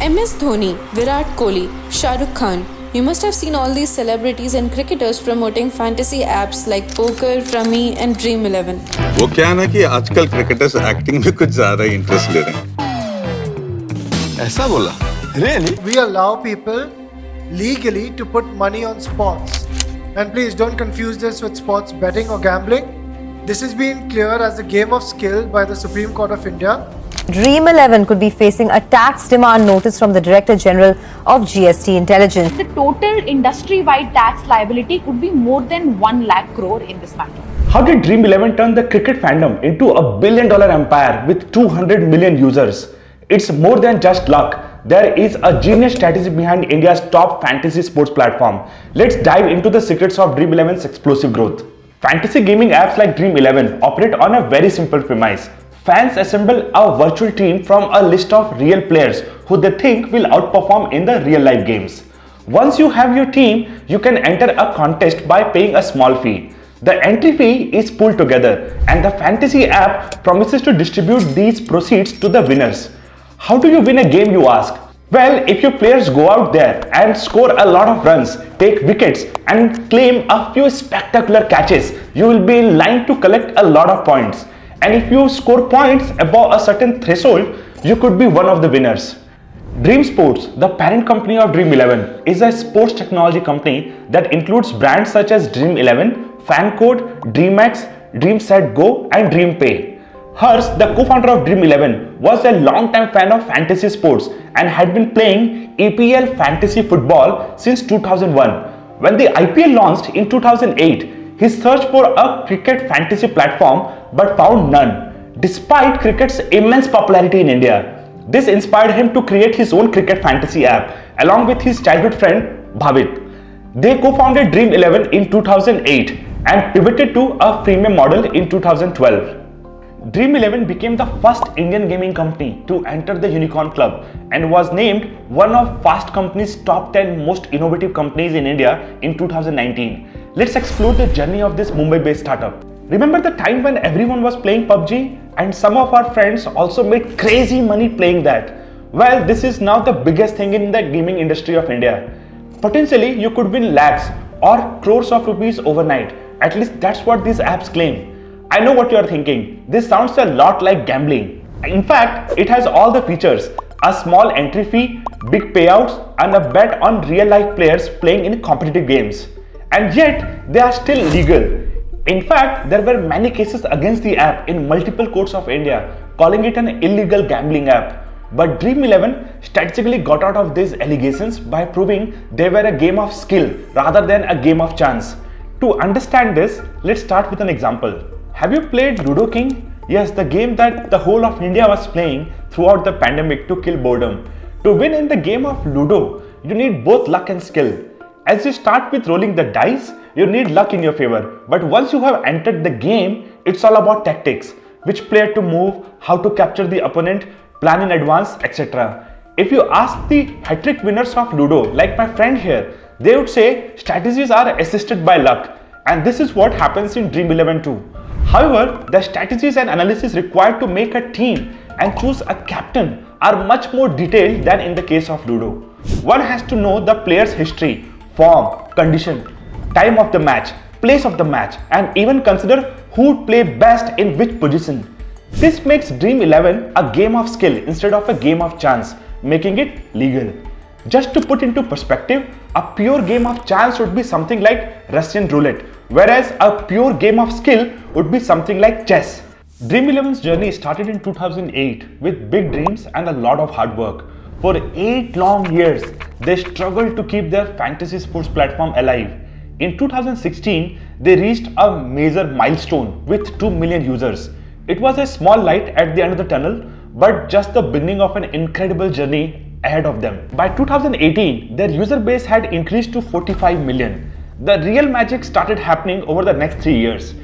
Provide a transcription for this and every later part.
MS Dhoni, Virat Kohli, Shah Rukh Khan. You must have seen all these celebrities and cricketers promoting fantasy apps like Poker, Rummy and Dream11. वो क्या है ना कि आजकल cricketers acting में कुछ ज्यादा इंटरेस्ट ले रहे हैं। ऐसा बोला? Really? We allow people legally to put money on sports. And please don't confuse this with sports betting or gambling. This has been cleared as a game of skill by the Supreme Court of India. Dream11 could be facing a tax demand notice from the Director General of GST Intelligence. The total industry-wide tax liability could be more than 1 lakh crore in this matter. How did Dream11 turn the cricket fandom into a billion-dollar empire with 200 million users? It's more than just luck. There is a genius strategy behind India's top fantasy sports platform. Let's dive into the secrets of Dream11's explosive growth. Fantasy gaming apps like Dream11 operate on a very simple premise. Fans assemble a virtual team from a list of real players who they think will outperform in the real life games. Once you have your team, you can enter a contest by paying a small fee. The entry fee is pooled together and the fantasy app promises to distribute these proceeds to the winners. How do you win a game, you ask? Well, if your players go out there and score a lot of runs, take wickets and claim a few spectacular catches, you will be in line to collect a lot of points. And if you score points above a certain threshold, you could be one of the winners. Dream Sports, the parent company of Dream11, is a sports technology company that includes brands such as Dream11, FanCode, DreamX, DreamSetGo and DreamPay. Hers, the co-founder of Dream11, was a long-time fan of fantasy sports and had been playing EPL fantasy football since 2001. When the IPL launched in 2008, he searched for a cricket fantasy platform but found none, despite cricket's immense popularity in India. This inspired him to create his own cricket fantasy app along with his childhood friend Bhavit. They co-founded Dream11 in 2008 and pivoted to a freemium model in 2012. Dream11 became the first Indian gaming company to enter the Unicorn Club and was named one of Fast Company's top 10 most innovative companies in India in 2019. Let's explore the journey of this Mumbai-based startup. Remember the time when everyone was playing PUBG and some of our friends also made crazy money playing that? Well, this is now the biggest thing in the gaming industry of India. Potentially, you could win lakhs or crores of rupees overnight. At least that's what these apps claim. I know what you are thinking. This sounds a lot like gambling. In fact, it has all the features. A small entry fee, big payouts and a bet on real life players playing in competitive games. And yet, they are still legal. In fact, there were many cases against the app in multiple courts of India, calling it an illegal gambling app. But Dream11 strategically got out of these allegations by proving they were a game of skill rather than a game of chance. To understand this, let's start with an example. Have you played Ludo King? Yes, the game that the whole of India was playing throughout the pandemic to kill boredom. To win in the game of Ludo, you need both luck and skill. As you start with rolling the dice, you need luck in your favor. But once you have entered the game, it's all about tactics. Which player to move, how to capture the opponent, plan in advance, etc. If you ask the hat-trick winners of Ludo, like my friend here, they would say strategies are assisted by luck. And this is what happens in Dream11 too. However, the strategies and analysis required to make a team and choose a captain are much more detailed than in the case of Ludo. One has to know the player's history, form, condition, time of the match, place of the match, and even consider who would play best in which position. This makes Dream11 a game of skill instead of a game of chance, making it legal. Just to put into perspective, a pure game of chance would be something like Russian roulette, whereas a pure game of skill would be something like chess. Dream11's journey started in 2008 with big dreams and a lot of hard work. For 8 long years, they struggled to keep their fantasy sports platform alive. In 2016, they reached a major milestone with 2 million users. It was a small light at the end of the tunnel, but just the beginning of an incredible journey ahead of them. By 2018, their user base had increased to 45 million. The real magic started happening over the next 3 years.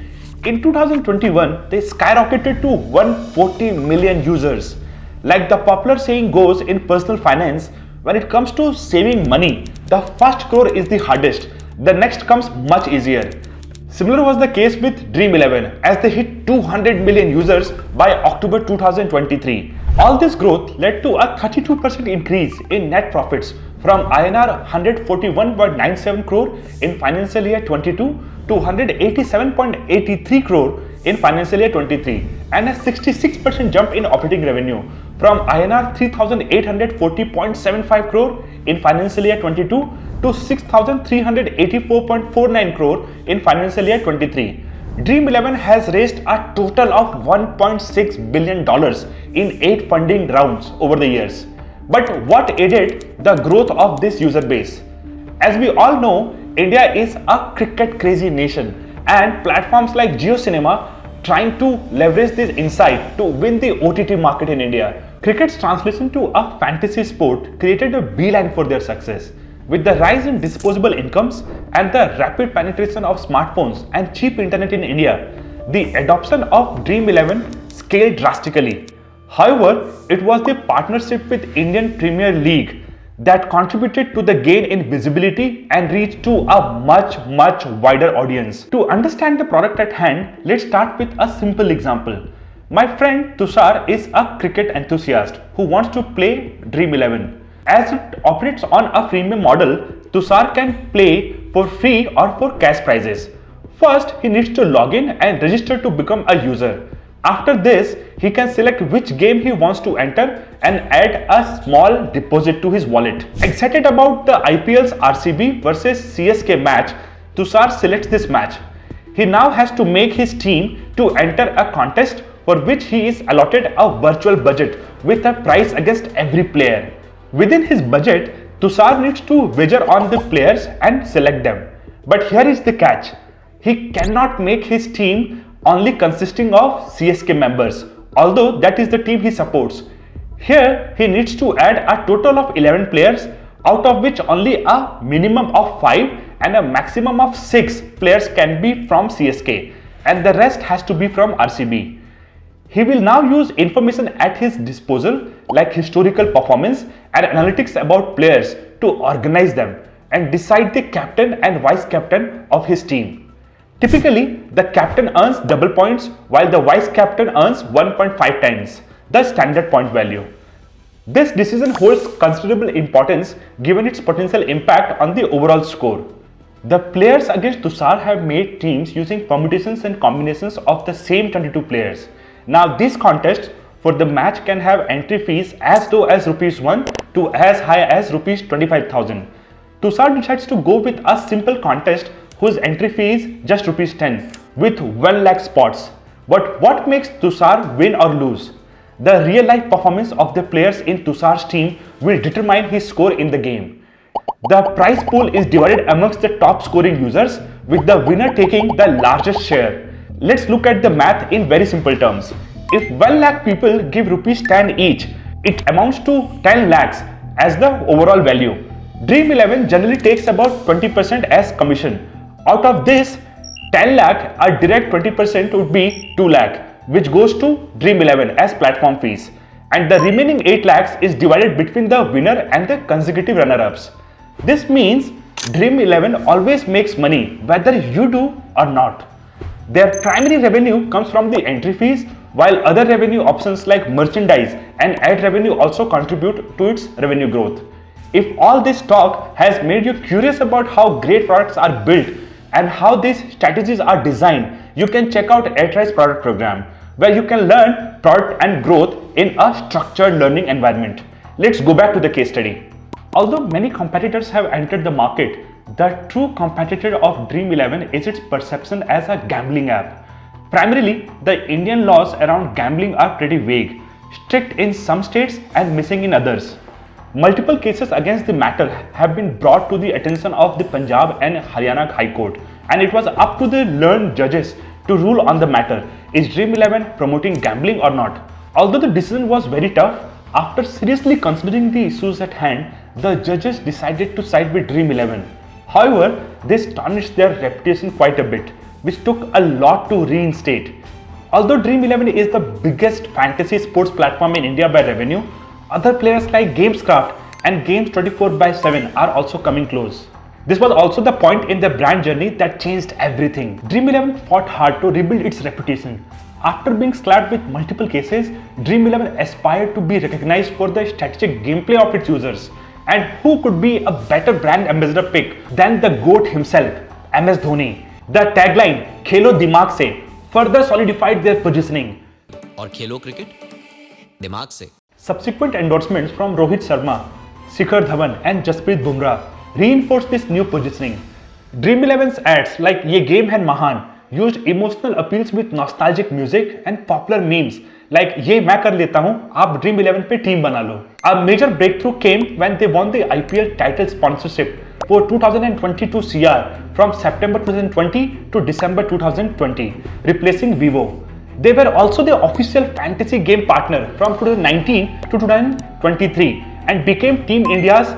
In 2021, they skyrocketed to 140 million users. Like the popular saying goes in personal finance, when it comes to saving money, the first crore is the hardest. The next comes much easier. Similar was the case with Dream11 as they hit 200 million users by October 2023. All this growth led to a 32% increase in net profits from INR 141.97 crore in financial year 22 to 187.83 crore in financial year 23, and a 66% jump in operating revenue from INR 3,840.75 crore in financial year 22 to 6,384.49 crore in financial year 23. Dream11 has raised a total of $1.6 billion in 8 funding rounds over the years. But what aided the growth of this user base? As we all know, India is a cricket crazy nation, and platforms like JioCinema trying to leverage this insight to win the OTT market in India. Cricket's translation to a fantasy sport created a beeline for their success. With the rise in disposable incomes and the rapid penetration of smartphones and cheap internet in India, the adoption of Dream11 scaled drastically. However, it was the partnership with Indian Premier League that contributed to the gain in visibility and reach to a much wider audience. To understand the product at hand, let's start with a simple example. My friend Tushar is a cricket enthusiast who wants to play Dream11. As it operates on a freemium model, Tushar can play for free or for cash prizes. First, he needs to log in and register to become a user. After this, he can select which game he wants to enter and add a small deposit to his wallet. Excited about the IPL's RCB versus CSK match, Tushar selects this match. He now has to make his team to enter a contest for which he is allotted a virtual budget with a price against every player. Within his budget, Tushar needs to wager on the players and select them. But here is the catch. He cannot make his team only consisting of CSK members, although that is the team he supports. Here, he needs to add a total of 11 players, out of which only a minimum of 5 and a maximum of 6 players can be from CSK, and the rest has to be from RCB. He will now use information at his disposal like historical performance and analytics about players to organize them and decide the captain and vice captain of his team. Typically, the captain earns double points while the vice captain earns 1.5 times the standard point value. This decision holds considerable importance given its potential impact on the overall score. The players against Tushar have made teams using permutations and combinations of the same 22 players. Now, this contest for the match can have entry fees as low as ₹1 to as high as ₹25,000. Tushar decides to go with a simple contest whose entry fee is just ₹10 with 1 lakh spots. But what makes Tushar win or lose? The real life performance of the players in Tushar's team will determine his score in the game. The prize pool is divided amongst the top scoring users, with the winner taking the largest share. Let's look at the math in very simple terms. If 1 lakh people give ₹10 each, it amounts to 10 lakhs as the overall value. Dream11 generally takes about 20% as commission. Out of this 10 lakh, a direct 20% would be 2 lakh, which goes to Dream11 as platform fees. And the remaining 8 lakhs is divided between the winner and the consecutive runner-ups. This means Dream11 always makes money whether you do or not. Their primary revenue comes from the entry fees, while other revenue options like merchandise and ad revenue also contribute to its revenue growth. If all this talk has made you curious about how great products are built and how these strategies are designed, you can check out Airtribe's product program, where you can learn product and growth in a structured learning environment. Let's go back to the case study. Although many competitors have entered the market, the true competitor of Dream11 is its perception as a gambling app. Primarily, the Indian laws around gambling are pretty vague, strict in some states and missing in others. Multiple cases against the matter have been brought to the attention of the Punjab and Haryana High Court, and it was up to the learned judges to rule on the matter. Is Dream11 promoting gambling or not? Although the decision was very tough, after seriously considering the issues at hand, the judges decided to side with Dream11. However, this tarnished their reputation quite a bit, which took a lot to reinstate. Although Dream11 is the biggest fantasy sports platform in India by revenue, other players like Gamescraft and Games 24/7 are also coming close. This was also the point in the brand journey that changed everything. Dream11 fought hard to rebuild its reputation. After being slapped with multiple cases, Dream11 aspired to be recognized for the strategic gameplay of its users. And who could be a better brand ambassador pick than the GOAT himself, MS Dhoni? The tagline, "Khelo Dimag se," further solidified their positioning. और खेलो cricket दिमाग से. Subsequent endorsements from Rohit Sharma, Shikhar Dhawan and Jasprit Bumrah reinforced this new positioning. Dream11's ads like "Ye game hai mahan" used emotional appeals with nostalgic music and popular memes like "Ye main kar leta hu, aap Dream11 पे team बना लो." A major breakthrough came when they won the IPL title sponsorship for 2022 CR from September 2020 to December 2020, replacing Vivo. They were also the official fantasy game partner from 2019 to 2023 and became Team India's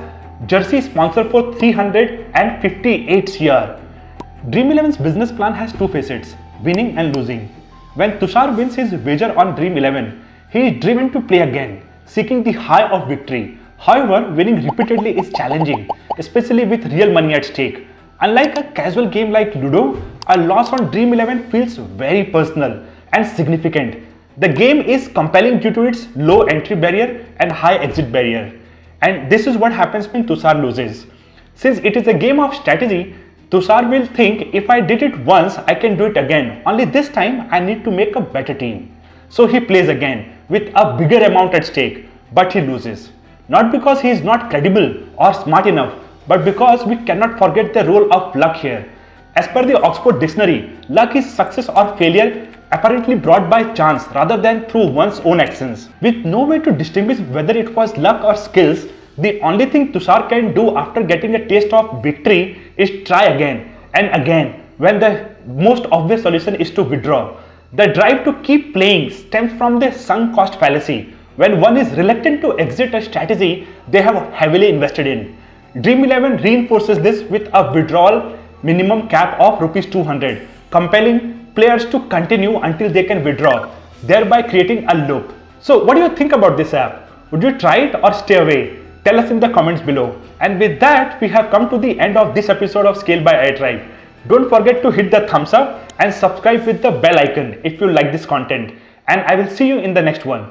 jersey sponsor for 358 CR. Dream11's business plan has two facets, winning and losing. When Tushar wins his wager on Dream11, he is driven to play again, seeking the high of victory. However, winning repeatedly is challenging, especially with real money at stake. Unlike a casual game like Ludo, a loss on Dream11 feels very personal and significant. The game is compelling due to its low entry barrier and high exit barrier. And this is what happens when Tushar loses. Since it is a game of strategy, Tushar will think, if I did it once, I can do it again. Only this time I need to make a better team. So he plays again with a bigger amount at stake, but he loses. Not because he is not credible or smart enough, but because we cannot forget the role of luck here. As per the Oxford Dictionary, luck is success or failure apparently brought by chance rather than through one's own actions. With no way to distinguish whether it was luck or skills, the only thing Tushar can do after getting a taste of victory is try again and again when the most obvious solution is to withdraw. The drive to keep playing stems from the sunk cost fallacy. When one is reluctant to exit a strategy they have heavily invested in. Dream11 reinforces this with a withdrawal minimum cap of ₹200, compelling players to continue until they can withdraw, thereby creating a loop. So what do you think about this app? Would you try it or stay away? Tell us in the comments below. And with that, we have come to the end of this episode of Scale by Airtribe. Don't forget to hit the thumbs up and subscribe with the bell icon if you like this content. And I will see you in the next one.